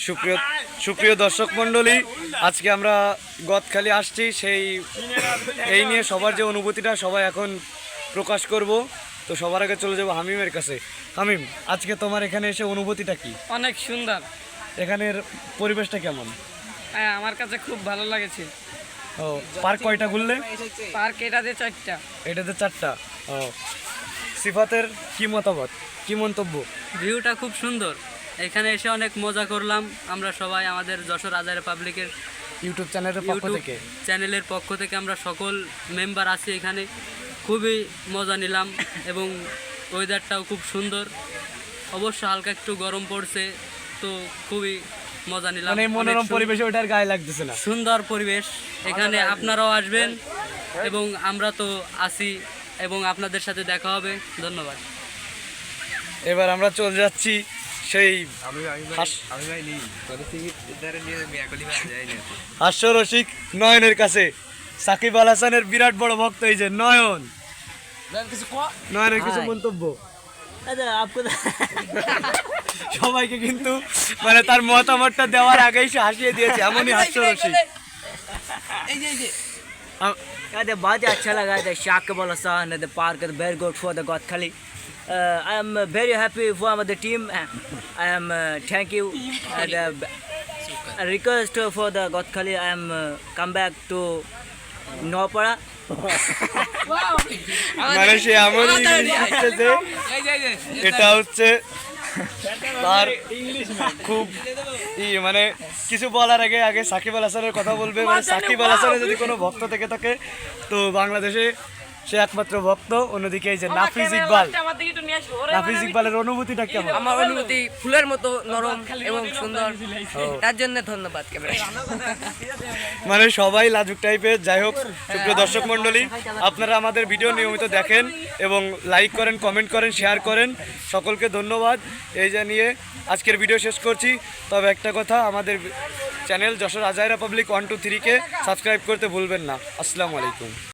সুপ্রিয় সুপ্রিয় দর্শক মণ্ডলী, আজকে আমরা গদখালি আসছি এই নিয়ে সবার যে অনুভূতিটা সবাই এখন প্রকাশ করব। তো সবার আগে চলে যাব হামিমের কাছে। হামিম, আজকে তোমার এখানে এসে অনুভূতিটা কি? অনেক সুন্দর। এখানের পরিবেশটা কেমন? হ্যাঁ, আমার কাছে খুব ভালো লাগেছে। ও, পার্ক কয়টা ঘুরলে? পার্ক এটাতে 4টা। এটাতে 4টা। ও, সিফাতের কি মতামত, কি মন্তব্য? ভিউটা খুব সুন্দর। এখানে এসে অনেক মজা করলাম আমরা সবাই। আমাদের যশোর আজারে পাবলিকের ইউটিউব চ্যানেলের পক্ষ থেকে চ্যানেলের পক্ষ থেকে আমরা সকল মেম্বার আছি এখানে। খুবই মজা নিলাম এবং ওয়েদারটাও খুব সুন্দর। অবশ্য হালকা একটু গরম পড়ছে, তো খুবই মজা নিলাম। মানে মনোরম পরিবেশে ওটার গায়ে লাগতেছে না। সুন্দর পরিবেশ এখানে, আপনারাও আসবেন এবং আমরা তো আছি এবং আপনাদের সাথে দেখা হবে। ধন্যবাদ। এবার আমরা চলে যাচ্ছি সেই হাস্যরসিক নয়নের কাছে। সাকিব আল হাসানের বিরাট বড় ভক্ত এই যে নয়ন। নয়নের কিছু মন্তব্য। সবাইকে কিন্তু মানে তার মতামতটা দেওয়ার আগেই সে হাসিয়ে দিয়েছে, এমনই হাস্যরসিক। बहुत अच्छा लगा the Shakib Al Hasan the park very good for the Gotkhali. I am very happy for the team. I am thank you. The request for the Gotkhali. I am come back to Nopara. মানে সে এমনই শিখতেছে, এটা হচ্ছে তার খুব মানে কিছু বলার আগে সাকিব আল হাসানের কথা বলবে। মানে সাকিব আল হাসানের যদি কোনো ভক্ত থেকে থাকে তো বাংলাদেশে সে একমাত্র ভক্ত। অন্যদিকে এই যে নাফিজ ইকবালের অনুভূতিটা কেমন? আমার অনুভূতি ফুলের মতো নরম এবং সুন্দর, তার জন্য ধন্যবাদ। মানে সবাই লাজুক টাইপের। যাই হোক, সুপ্রিয় দর্শক মণ্ডলী, আপনারা আমাদের ভিডিও নিয়মিত দেখেন এবং লাইক করেন, কমেন্ট করেন, শেয়ার করেন। সকলকে ধন্যবাদ। এই জানিয়ে আজকের ভিডিও শেষ করছি। তবে একটা কথা, আমাদের চ্যানেল যশোর আজাইরা পাবলিক 1 2 3 কে সাবস্ক্রাইব করতে ভুলবেন না। আসসালামু আলাইকুম।